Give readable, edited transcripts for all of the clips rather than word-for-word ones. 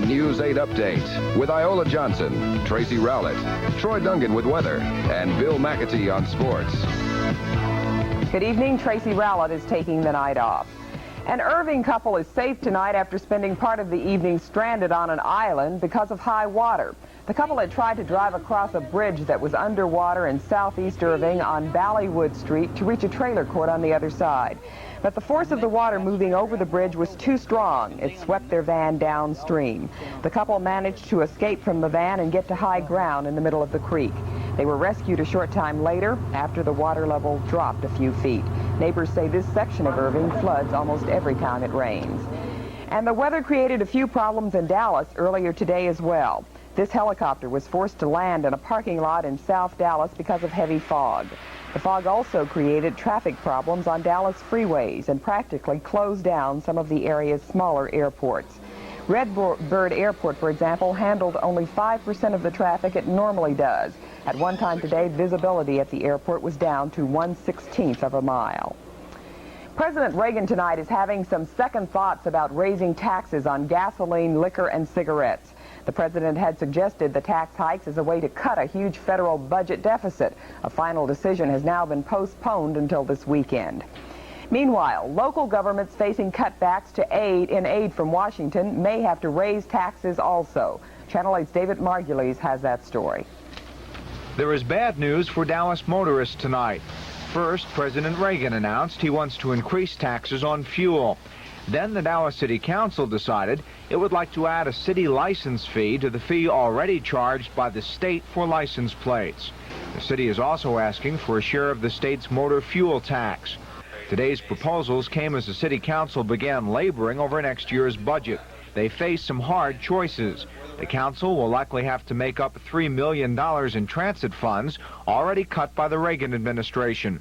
News 8 Update with Iola Johnson, Tracy Rowlett, Troy Dungan with weather, and Bill McAtee on sports. Good evening. Tracy Rowlett is taking the night off. An Irving couple is safe tonight after spending part of the evening stranded on an island because of high water. The couple had tried to drive across a bridge that was underwater in southeast Irving on Ballywood Street to reach a trailer court on the other side. But the force of the water moving over the bridge was too strong. It swept their van downstream. The couple managed to escape from the van and get to high ground in the middle of the creek. They were rescued a short time later after the water level dropped a few feet. Neighbors say this section of Irving floods almost every time it rains. And the weather created a few problems in Dallas earlier today as well. This helicopter was forced to land in a parking lot in South Dallas because of heavy fog. The fog also created traffic problems on Dallas freeways and practically closed down some of the area's smaller airports. Redbird Airport, for example, handled only 5% of the traffic it normally does. At one time today, visibility at the airport was down to 1/16 of a mile. President Reagan tonight is having some second thoughts about raising taxes on gasoline, liquor, and cigarettes. The president had suggested the tax hikes as a way to cut a huge federal budget deficit. A final decision has now been postponed until this weekend. Meanwhile, local governments facing cutbacks to aid from Washington may have to raise taxes also. Channel 8's David Margulies has that story. There is bad news for Dallas motorists tonight. First, President Reagan announced he wants to increase taxes on fuel. Then the Dallas City Council decided it would like to add a city license fee to the fee already charged by the state for license plates. The city is also asking for a share of the state's motor fuel tax. Today's proposals came as the City Council began laboring over next year's budget. They face some hard choices. The council will likely have to make up $3 million in transit funds already cut by the Reagan administration.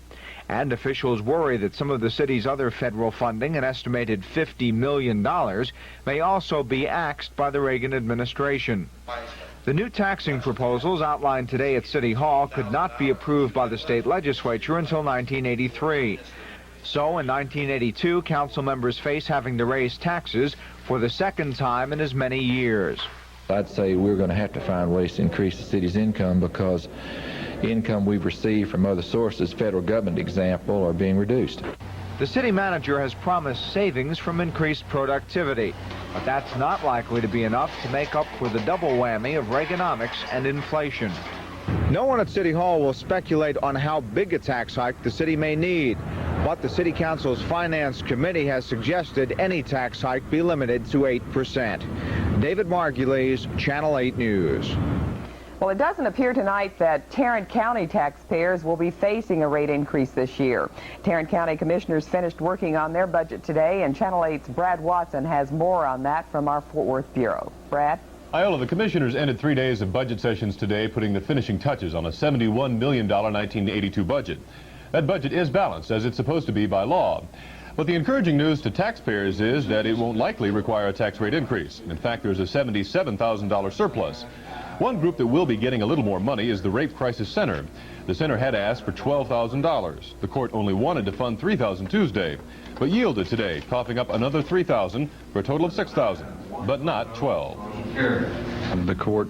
And officials worry that some of the city's other federal funding, an estimated $50 million, may also be axed by the Reagan administration. The new taxing proposals outlined today at City Hall could not be approved by the state legislature until 1983. So in 1982, council members face having to raise taxes for the second time in as many years. I'd say we're going to have to find ways to increase the city's income because income we've received from other sources, federal government example, are being reduced. The city manager has promised savings from increased productivity, but that's not likely to be enough to make up for the double whammy of Reaganomics and inflation. No one at City Hall will speculate on how big a tax hike the city may need, but the City Council's Finance Committee has suggested any tax hike be limited to 8%. David Margulies, Channel 8 News. Well, it doesn't appear tonight that Tarrant County taxpayers will be facing a rate increase this year. Tarrant County commissioners finished working on their budget today, and Channel 8's Brad Watson has more on that from our Fort Worth Bureau. Brad? Iola, the commissioners ended 3 days of budget sessions today, putting the finishing touches on a $71 million 1982 budget. That budget is balanced, as it's supposed to be by law. But the encouraging news to taxpayers is that it won't likely require a tax rate increase. In fact, there's a $77,000 surplus. One group that will be getting a little more money is the Rape Crisis Center. The center had asked for $12,000. The court only wanted to fund $3,000 Tuesday, but yielded today, coughing up another $3,000 for a total of $6,000, but not $12,000. The court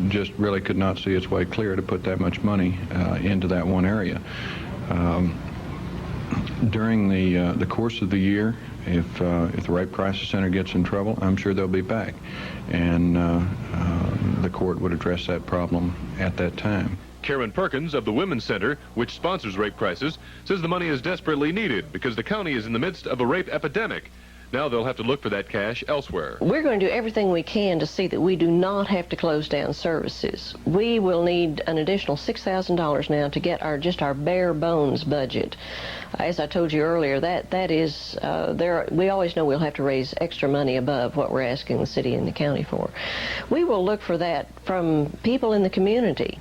just really could not see its way clear to put that much money into that one area. During the course of the year, if the Rape Crisis Center gets in trouble, I'm sure they'll be back, and the court would address that problem at that time. Karen Perkins of the Women's Center, which sponsors Rape Crisis, says the money is desperately needed because the county is in the midst of a rape epidemic. Now they'll have to look for that cash elsewhere. We're going to do everything we can to see that we do not have to close down services. We will need an additional $6,000 now to get just our bare bones budget. As I told you earlier, that is we always know we'll have to raise extra money above what we're asking the city and the county for. We will look for that from people in the community.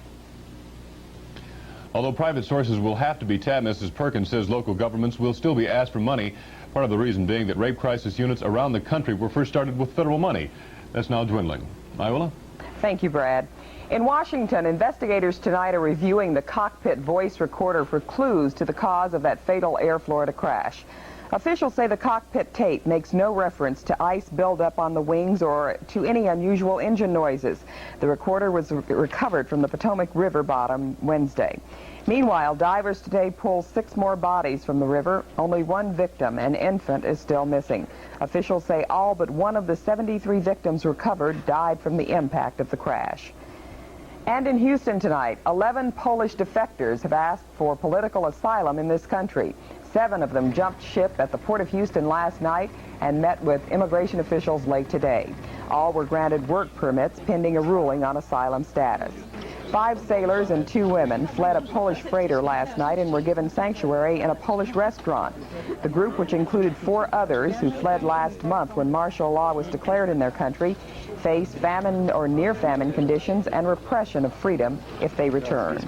Although private sources will have to be tapped, Mrs. Perkins says local governments will still be asked for money. Part of the reason being that rape crisis units around the country were first started with federal money. That's now dwindling. Iola? Thank you, Brad. In Washington, investigators tonight are reviewing the cockpit voice recorder for clues to the cause of that fatal Air Florida crash. Officials say the cockpit tape makes no reference to ice buildup on the wings or to any unusual engine noises. The recorder was recovered from the Potomac River bottom Wednesday. Meanwhile, divers today pulled 6 more bodies from the river. Only 1 victim, an infant, is still missing. Officials say all but one of the 73 victims recovered died from the impact of the crash. And in Houston tonight, 11 Polish defectors have asked for political asylum in this country. 7 of them jumped ship at the Port of Houston last night and met with immigration officials late today. All were granted work permits pending a ruling on asylum status. 5 sailors and 2 women fled a Polish freighter last night and were given sanctuary in a Polish restaurant. The group, which included 4 others who fled last month when martial law was declared in their country, face famine or near famine conditions and repression of freedom if they return.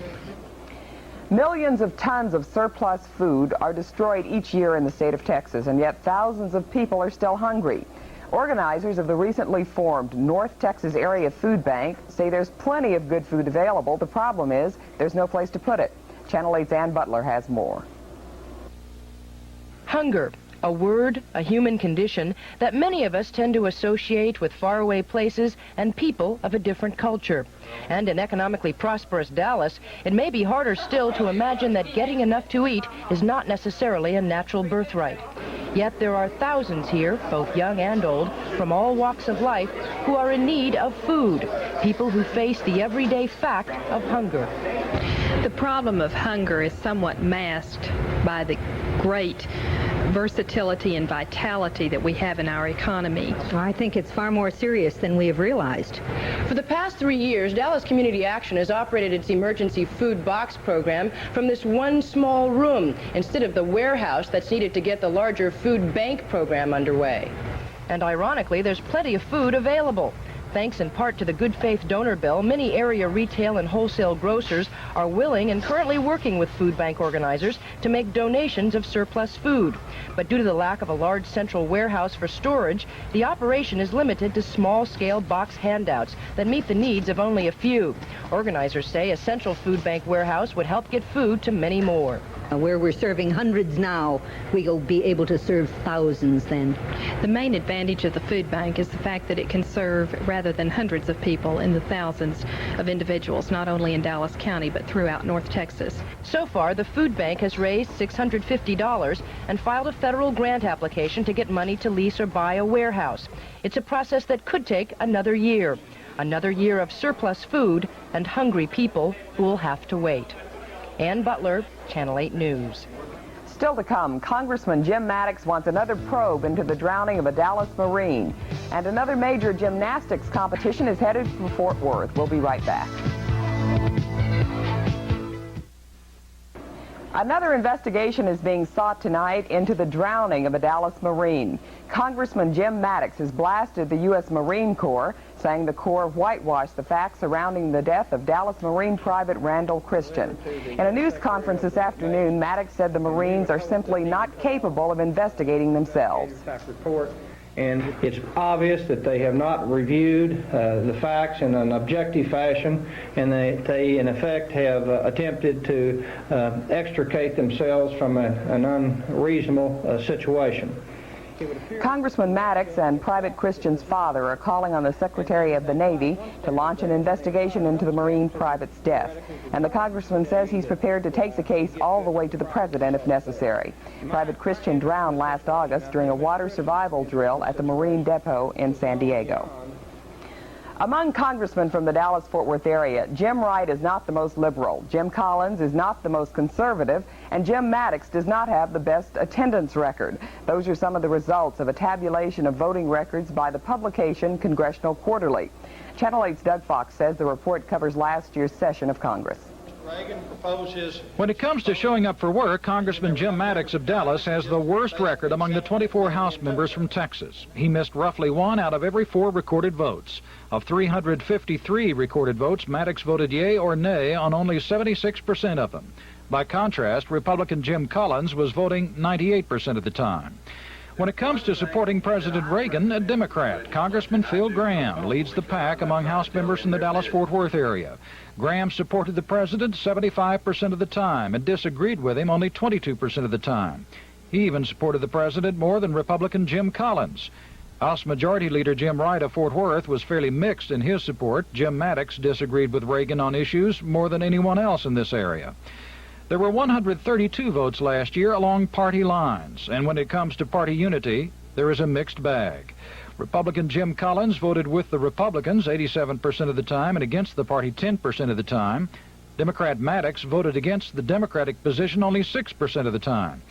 Millions of tons of surplus food are destroyed each year in the state of Texas, and yet thousands of people are still hungry. Organizers of the recently formed North Texas Area Food Bank say there's plenty of good food available. The problem is there's no place to put it. Channel 8's Ann Butler has more. Hunger, a word, a human condition that many of us tend to associate with faraway places and people of a different culture. And in economically prosperous Dallas, it may be harder still to imagine that getting enough to eat is not necessarily a natural birthright. Yet there are thousands here, both young and old, from all walks of life, who are in need of food, people who face the everyday fact of hunger. The problem of hunger is somewhat masked by the great versatility and vitality that we have in our economy. I think it's far more serious than we have realized. For the past 3 years, Dallas Community Action has operated its emergency food box program from this one small room instead of the warehouse that's needed to get the larger food bank program underway. And ironically, there's plenty of food available. Thanks in part to the Good Faith Donor Bill, many area retail and wholesale grocers are willing and currently working with food bank organizers to make donations of surplus food. But due to the lack of a large central warehouse for storage, the operation is limited to small-scale box handouts that meet the needs of only a few. Organizers say a central food bank warehouse would help get food to many more. Where we're serving hundreds now, we'll be able to serve thousands then. The main advantage of the food bank is the fact that it can serve rather than hundreds of people in the thousands of individuals, not only in Dallas County, but throughout North Texas. So far, the food bank has raised $650 and filed a federal grant application to get money to lease or buy a warehouse. It's a process that could take another year of surplus food and hungry people who will have to wait. Ann Butler, Channel 8 News. Still to come, Congressman Gymnastics wants another probe into the drowning of a Dallas Marine. And another major gymnastics competition is headed for Fort Worth. We'll be right back. Another investigation is being sought tonight into the drowning of a Dallas Marine. Congressman Jim Maddox has blasted the U.S. Marine Corps, saying the Corps whitewashed the facts surrounding the death of Dallas Marine Private Randall Christian. In a news conference this afternoon, Maddox said the Marines are simply not capable of investigating themselves. And it's obvious that they have not reviewed the facts in an objective fashion, and they in effect have attempted to extricate themselves from an unreasonable situation. Congressman Maddox and Private Christian's father are calling on the Secretary of the Navy to launch an investigation into the Marine private's death. And the congressman says he's prepared to take the case all the way to the president if necessary. Private Christian drowned last August during a water survival drill at the Marine Depot in San Diego. Among congressmen from the Dallas-Fort Worth area, Jim Wright is not the most liberal, Jim Collins is not the most conservative, and Jim Maddox does not have the best attendance record. Those are some of the results of a tabulation of voting records by the publication Congressional Quarterly. Channel 8's Doug Fox says the report covers last year's session of Congress. When it comes to showing up for work, Congressman Jim Maddox of Dallas has the worst record among the 24 House members from Texas. He missed roughly 1 out of every 4 recorded votes. Of 353 recorded votes, Maddox voted yea or nay on only 76% of them. By contrast, Republican Jim Collins was voting 98% of the time. When it comes to supporting President Reagan, a Democrat, Congressman Phil Graham leads the pack among House members from the Dallas-Fort Worth area. Graham supported the president 75% of the time and disagreed with him only 22% of the time. He even supported the president more than Republican Jim Collins. House Majority Leader Jim Wright of Fort Worth was fairly mixed in his support. Jim Maddox disagreed with Reagan on issues more than anyone else in this area. There were 132 votes last year along party lines, and when it comes to party unity, there is a mixed bag. Republican Jim Collins voted with the Republicans 87% of the time and against the party 10% of the time. Democrat Maddox voted against the Democratic position only 6% of the time.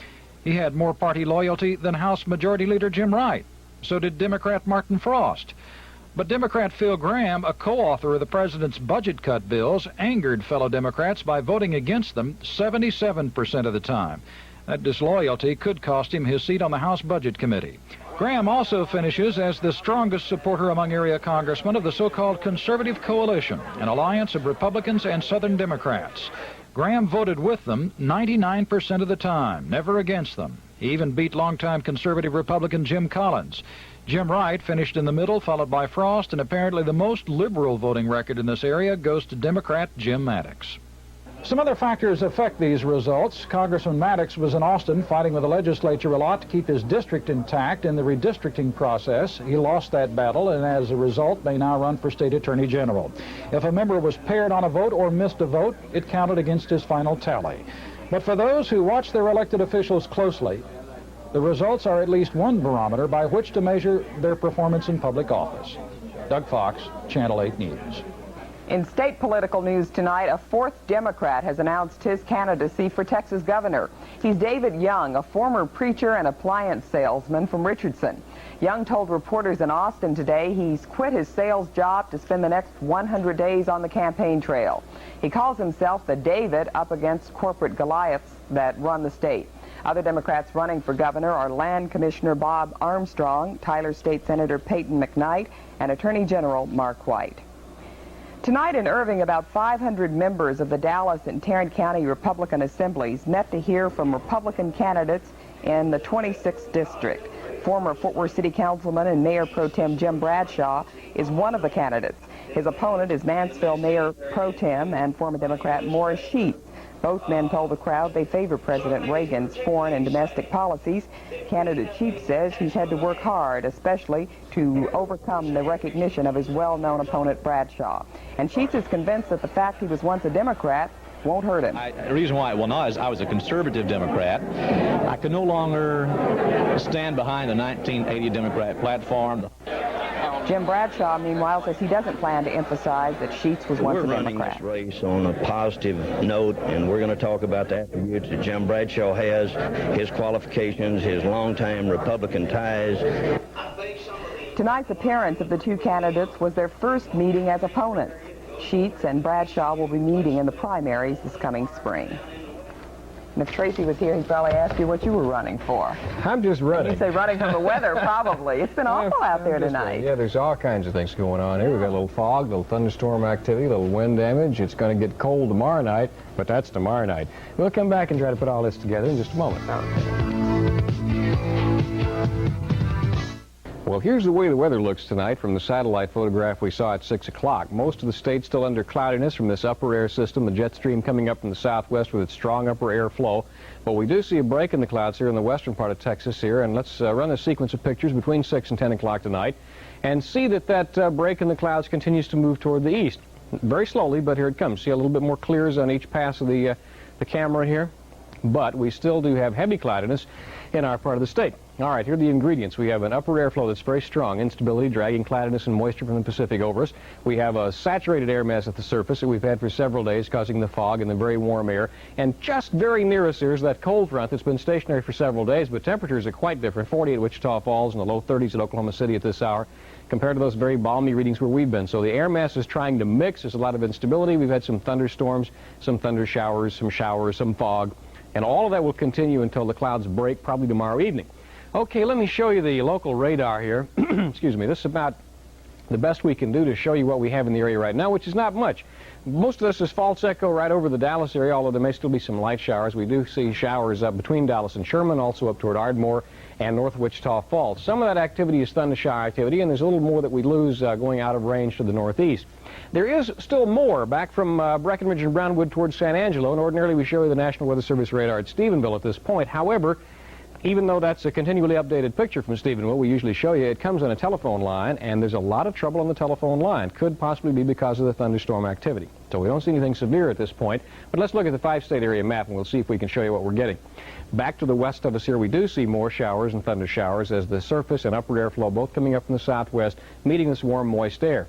He had more party loyalty than House Majority Leader Jim Wright. So did Democrat Martin Frost. But Democrat Phil Gramm, a co-author of the president's budget cut bills, angered fellow Democrats by voting against them 77% of the time. That disloyalty could cost him his seat on the House Budget Committee. Gramm also finishes as the strongest supporter among area congressmen of the so-called Conservative Coalition, an alliance of Republicans and Southern Democrats. Gramm voted with them 99% of the time, never against them. He even beat longtime conservative Republican Jim Collins. Jim Wright finished in the middle, followed by Frost, and apparently the most liberal voting record in this area goes to Democrat Jim Maddox. Some other factors affect these results. Congressman Maddox was in Austin fighting with the legislature a lot to keep his district intact in the redistricting process. He lost that battle and as a result may now run for state attorney general. If a member was paired on a vote or missed a vote, it counted against his final tally. But for those who watch their elected officials closely, the results are at least one barometer by which to measure their performance in public office. Doug Fox, Channel 8 News. In state political news tonight, a fourth Democrat has announced his candidacy for Texas governor. He's David Young, a former preacher and appliance salesman from Richardson. Young told reporters in Austin today he's quit his sales job to spend the next 100 days on the campaign trail. He calls himself the David up against corporate Goliaths that run the state. Other Democrats running for governor are Land Commissioner Bob Armstrong, Tyler State Senator Peyton McKnight, and Attorney General Mark White. Tonight in Irving, about 500 members of the Dallas and Tarrant County Republican Assemblies met to hear from Republican candidates in the 26th District. Former Fort Worth City Councilman and Mayor Pro Tem Jim Bradshaw is one of the candidates. His opponent is Mansfield Mayor Pro Tem and former Democrat Morris Sheets. Both men told the crowd they favor President Reagan's foreign and domestic policies. Candidate Sheets says he's had to work hard, especially to overcome the recognition of his well-known opponent Bradshaw. And Sheets is convinced that the fact he was once a Democrat won't hurt him. The reason why it will not is I was a conservative Democrat. I could no longer stand behind the 1980 Democrat platform. Jim Bradshaw, meanwhile, says he doesn't plan to emphasize that Sheets was once a Democrat. We're running this race on a positive note, and we're going to talk about the attributes that Jim Bradshaw has, his qualifications, his longtime Republican ties. Tonight's appearance of the two candidates was their first meeting as opponents. Sheets and Bradshaw will be meeting in the primaries this coming spring. And if Tracy was here, he'd probably ask you what you were running for. I'm just running. You'd say running from the weather, probably. It's been awful out there tonight. Yeah, there's all kinds of things going on here. We've got a little fog, a little thunderstorm activity, a little wind damage. It's going to get cold tomorrow night, but that's tomorrow night. We'll come back and try to put all this together in just a moment. Well, here's the way the weather looks tonight from the satellite photograph we saw at 6 o'clock. Most of the state still under cloudiness from this upper air system, the jet stream coming up from the southwest with its strong upper air flow. But we do see a break in the clouds here in the western part of Texas here, and let's run a sequence of pictures between 6 and 10 o'clock tonight and see that break in the clouds continues to move toward the east. Very slowly, but here it comes. See a little bit more clears on each pass of the camera here, but we still do have heavy cloudiness in our part of the state. All right, here are the ingredients. We have an upper air flow that's very strong, instability, dragging cloudiness and moisture from the Pacific over us. We have a saturated air mass at the surface that we've had for several days, causing the fog and the very warm air. And just very near us here is that cold front that's been stationary for several days, but temperatures are quite different. 40 at Wichita Falls and the low 30s at Oklahoma City at this hour, compared to those very balmy readings where we've been. So the air mass is trying to mix. There's a lot of instability. We've had some thunderstorms, some thunder showers, some fog, and all of that will continue until the clouds break, probably tomorrow evening. Okay, let me show you the local radar here. Excuse me. This is about the best we can do to show you what we have in the area right now, which is not much. Most of this is false echo right over the Dallas area, although there may still be some light showers. We do see showers up between Dallas and Sherman, also up toward Ardmore and north of Wichita Falls. Some of that activity is thunder shower activity, and there's a little more that we lose going out of range to the northeast. There is still more back from Breckenridge and Brownwood towards San Angelo, and ordinarily we show you the National Weather Service radar at Stephenville at this point. However, Even though that's a continually updated picture from Stephenville, we usually show you, it comes on a telephone line, and there's a lot of trouble on the telephone line. Could possibly be because of the thunderstorm activity. So we don't see anything severe at this point, but let's look at the 5-state area map, and we'll see if we can show you what we're getting. Back to the west of us here, we do see more showers and thunder showers as the surface and upward airflow both coming up from the southwest, meeting this warm, moist air.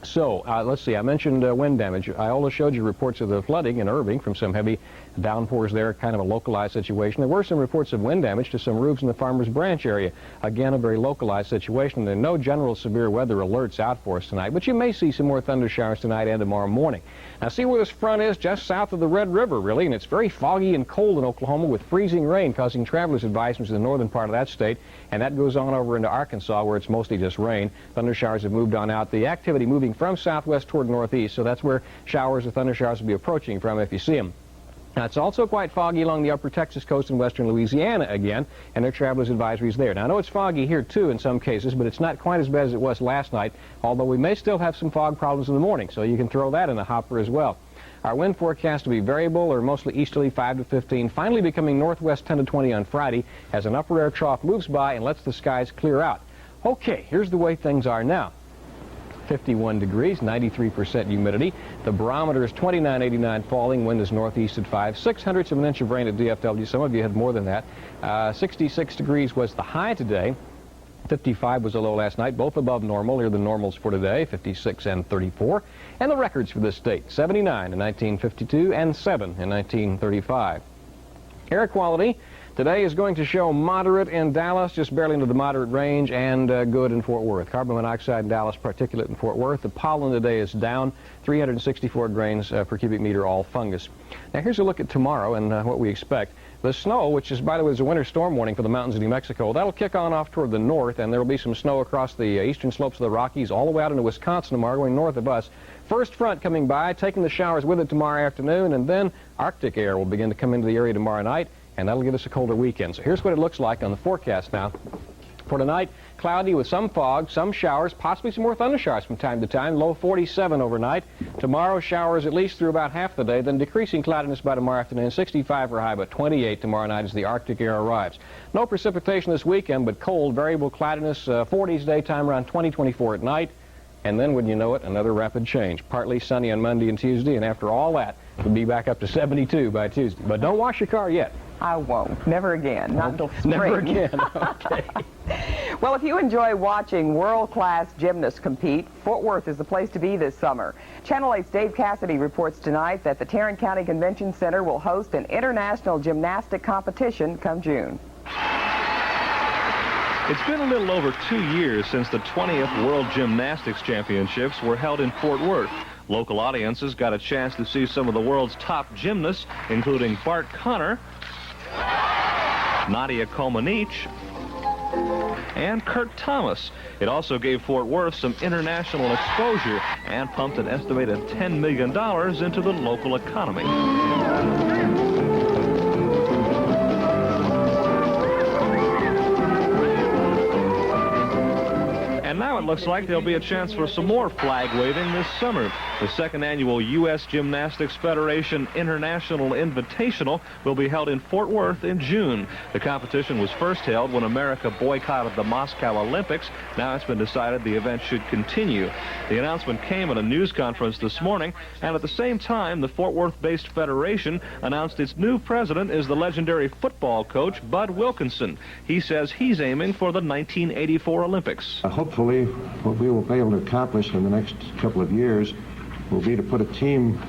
So, let's see, I mentioned wind damage. Iola showed you reports of the flooding in Irving from some heavy downpours there, kind of a localized situation. There were some reports of wind damage to some roofs in the Farmers Branch area. Again, a very localized situation. There are no general severe weather alerts out for us tonight, but you may see some more thunder showers tonight and tomorrow morning. Now, see where this front is? Just south of the Red River, really, and it's very foggy and cold in Oklahoma with freezing rain causing travelers advisements in the northern part of that state, and that goes on over into Arkansas where it's mostly just rain. Thunder showers have moved on out. The activity moving from southwest toward northeast, so that's where showers or thunder showers will be approaching from if you see them. Now, it's also quite foggy along the upper Texas coast and western Louisiana again, and there are travelers' advisories there. Now, I know it's foggy here, too, in some cases, but it's not quite as bad as it was last night, although we may still have some fog problems in the morning, so you can throw that in the hopper as well. Our wind forecast will be variable or mostly easterly 5 to 15, finally becoming northwest 10 to 20 on Friday as an upper air trough moves by and lets the skies clear out. Okay, here's the way things are now. 51 degrees, 93% humidity. The barometer is 2989 falling. Wind is northeast at 5. 0.06 of an inch of rain at DFW. Some of you had more than that. 66 degrees was the high today. 55 was the low last night, both above normal. Here are the normals for today, 56 and 34. And the records for this state, 79 in 1952 and 7 in 1935. Air quality today is going to show moderate in Dallas, just barely into the moderate range, and good in Fort Worth. Carbon monoxide in Dallas, particulate in Fort Worth. The pollen today is down, 364 grains per cubic meter, all fungus. Now here's a look at tomorrow and what we expect. The snow, which is, by the way, is a winter storm warning for the mountains of New Mexico, that'll kick on off toward the north, and there will be some snow across the eastern slopes of the Rockies all the way out into Wisconsin tomorrow, going north of us. First front coming by, taking the showers with it tomorrow afternoon, and then Arctic air will begin to come into the area tomorrow night, and that'll give us a colder weekend. So here's what it looks like on the forecast now. For tonight, cloudy with some fog, some showers, possibly some more thunder showers from time to time, low 47 overnight. Tomorrow, showers at least through about half the day, then decreasing cloudiness by tomorrow afternoon, 65 for high, but 28 tomorrow night as the Arctic air arrives. No precipitation this weekend, but cold, variable cloudiness, 40s daytime, around 20-24 at night. And then, wouldn't you know it, another rapid change. Partly sunny on Monday and Tuesday, and after all that, we'll be back up to 72 by Tuesday. But don't wash your car yet. I won't. Never again. Not until spring. Never again. Okay. Well, if you enjoy watching world-class gymnasts compete, Fort Worth is the place to be this summer. Channel 8's Dave Cassidy reports tonight that the Tarrant County Convention Center will host an international gymnastic competition come June. It's been a little over 2 years since the 20th World Gymnastics Championships were held in Fort Worth. Local audiences got a chance to see some of the world's top gymnasts, including Bart Connor, Nadia Comaneci, and Kurt Thomas. It also gave Fort Worth some international exposure and pumped an estimated $10 million into the local economy. And now it looks like there'll be a chance for some more flag waving this summer. The second annual U.S. Gymnastics Federation International Invitational will be held in Fort Worth in June. The competition was first held when America boycotted the Moscow Olympics. Now it's been decided the event should continue. The announcement came at a news conference this morning, and at the same time, the Fort Worth-based federation announced its new president is the legendary football coach Bud Wilkinson. He says he's aiming for the 1984 Olympics. Hopefully, what we will be able to accomplish in the next couple of years will be to put a team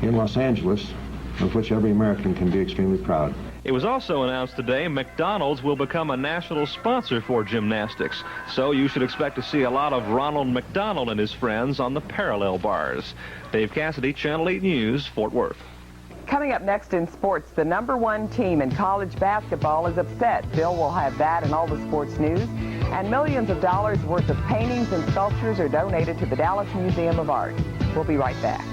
in Los Angeles of which every American can be extremely proud. It was also announced today McDonald's will become a national sponsor for gymnastics. So you should expect to see a lot of Ronald McDonald and his friends on the parallel bars. Dave Cassidy, Channel 8 News, Fort Worth. Coming up next in sports, the #1 team in college basketball is upset. Bill will have that and all the sports news. And millions of dollars worth of paintings and sculptures are donated to the Dallas Museum of Art. We'll be right back.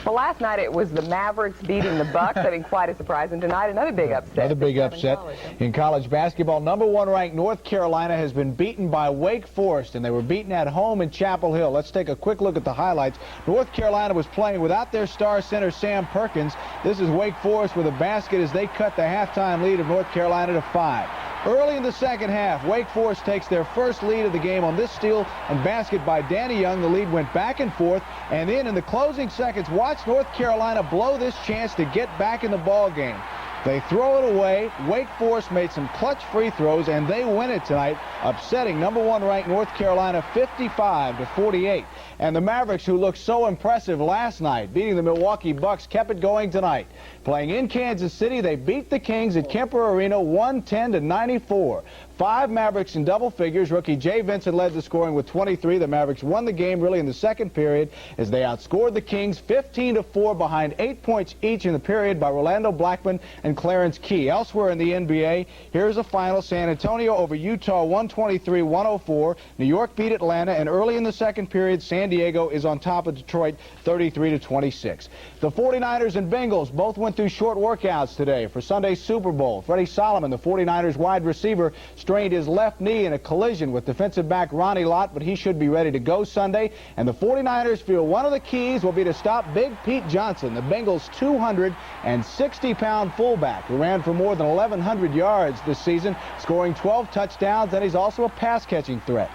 Well, last night it was the Mavericks beating the Bucks. I mean, quite a surprise. And tonight, another big upset. Another big upset in college basketball. Number 1 ranked North Carolina has been beaten by Wake Forest, and they were beaten at home in Chapel Hill. Let's take a quick look at the highlights. North Carolina was playing without their star center, Sam Perkins. This is Wake Forest with a basket as they cut the halftime lead of North Carolina to 5. Early in the second half, Wake Forest takes their first lead of the game on this steal and basket by Danny Young. The lead went back and forth, and then in the closing seconds, watch North Carolina blow this chance to get back in the ball game. They throw it away. Wake Forest made some clutch free throws, and they win it tonight, upsetting number 1 ranked North Carolina 55-48. And the Mavericks, who looked so impressive last night, beating the Milwaukee Bucks, kept it going tonight. Playing in Kansas City, they beat the Kings at Kemper Arena 110-94. 5 Mavericks in double figures. Rookie Jay Vincent led the scoring with 23. The Mavericks won the game really in the second period as they outscored the Kings 15-4 behind 8 points each in the period by Rolando Blackman and Clarence Key. Elsewhere in the NBA, here's the final. San Antonio over Utah 123-104. New York beat Atlanta, and early in the second period, San Diego is on top of Detroit 33-26. The 49ers and Bengals both went through short workouts today for Sunday's Super Bowl. Freddie Solomon, the 49ers wide receiver, strained his left knee in a collision with defensive back Ronnie Lott, but he should be ready to go Sunday. And the 49ers feel one of the keys will be to stop Big Pete Johnson, the Bengals' 260-pound fullback, who ran for more than 1,100 yards this season, scoring 12 touchdowns, and he's also a pass-catching threat.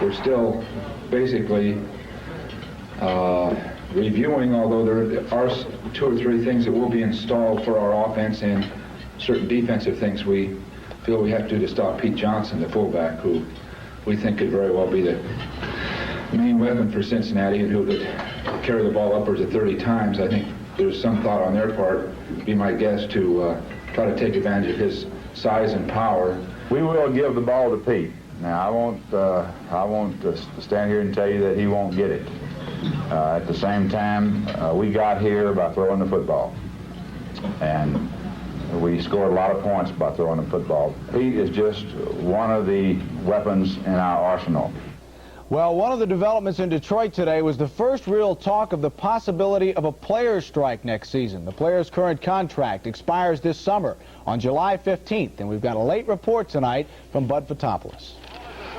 We're still basically reviewing, although there are 2 or 3 things that will be installed for our offense and certain defensive things we feel we have to do to stop Pete Johnson, the fullback, who we think could very well be the main weapon for Cincinnati and who could carry the ball upwards of 30 times. I think there's some thought on their part, be my guess, to try to take advantage of his size and power. We will give the ball to Pete. Now, I won't stand here and tell you that he won't get it. At the same time, we got here by throwing the football. And we scored a lot of points by throwing the football. Pete is just one of the weapons in our arsenal. Well, one of the developments in Detroit today was the first real talk of the possibility of a players' strike next season. The players' current contract expires this summer on July 15th, and we've got a late report tonight from Bud Fotopoulos.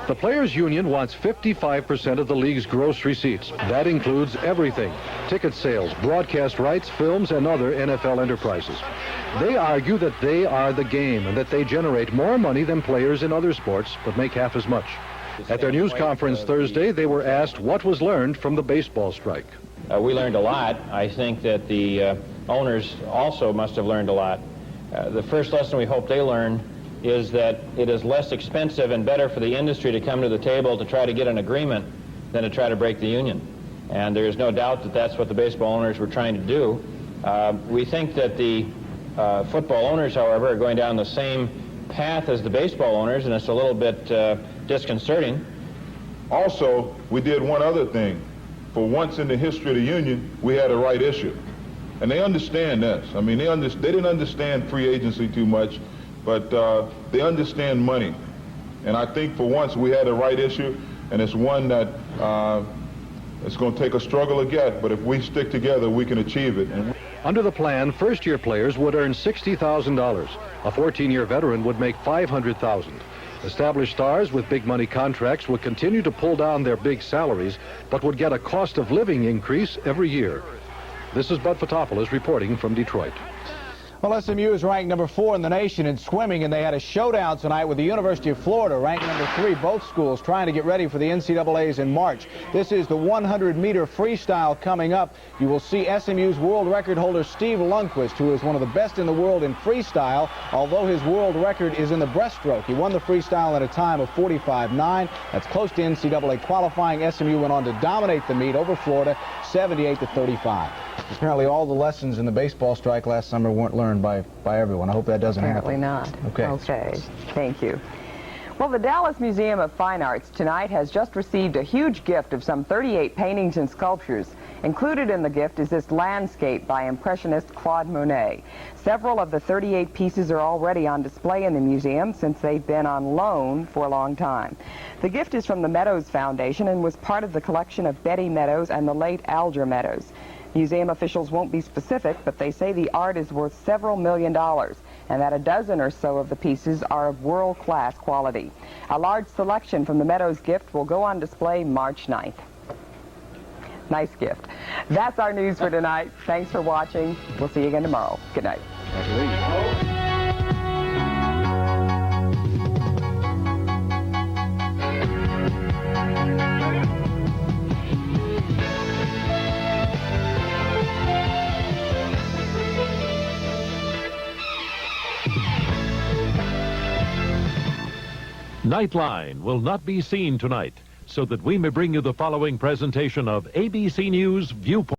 The Players Union wants 55% of the league's gross receipts. That includes everything: ticket sales, broadcast rights, films, and other NFL enterprises. They argue that they are the game and that they generate more money than players in other sports, but make half as much. At their news conference Thursday, they were asked what was learned from the baseball strike. We learned a lot. I think that the owners also must have learned a lot. The first lesson we hope they learn is that it is less expensive and better for the industry to come to the table to try to get an agreement than to try to break the union. And there is no doubt that that's what the baseball owners were trying to do. We think that the football owners, however, are going down the same path as the baseball owners, and it's a little bit disconcerting. Also, we did one other thing. For once in the history of the union, we had a right issue. And they understand this. I mean, they didn't understand free agency too much, but they understand money. And I think for once we had a right issue, and it's one that it's going to take a struggle to get, but if we stick together, we can achieve it. Under the plan, first-year players would earn $60,000. A 14-year veteran would make $500,000. Established stars with big money contracts would continue to pull down their big salaries, but would get a cost of living increase every year. This is Bud Fotopoulos reporting from Detroit. Well, SMU is ranked number 4 in the nation in swimming, and they had a showdown tonight with the University of Florida, ranked number 3, both schools trying to get ready for the NCAAs in March. This is the 100-meter freestyle coming up. You will see SMU's world record holder Steve Lundquist, who is one of the best in the world in freestyle, although his world record is in the breaststroke. He won the freestyle at a time of 45.9. That's close to NCAA qualifying. SMU went on to dominate the meet over Florida, 78-35. Apparently all the lessons in the baseball strike last summer weren't learned by everyone. I hope that doesn't happen. Apparently not. Okay. Okay. Thank you. Well, the Dallas Museum of Fine Arts tonight has just received a huge gift of some 38 paintings and sculptures. Included in the gift is this landscape by Impressionist Claude Monet. Several of the 38 pieces are already on display in the museum since they've been on loan for a long time. The gift is from the Meadows Foundation and was part of the collection of Betty Meadows and the late Alger Meadows. Museum officials won't be specific, but they say the art is worth several $1 million, and that a dozen or so of the pieces are of world-class quality. A large selection from the Meadows gift will go on display March 9th. Nice gift. That's our news for tonight. Thanks for watching. We'll see you again tomorrow. Good night. Nightline will not be seen tonight, so that we may bring you the following presentation of ABC News Viewpoint.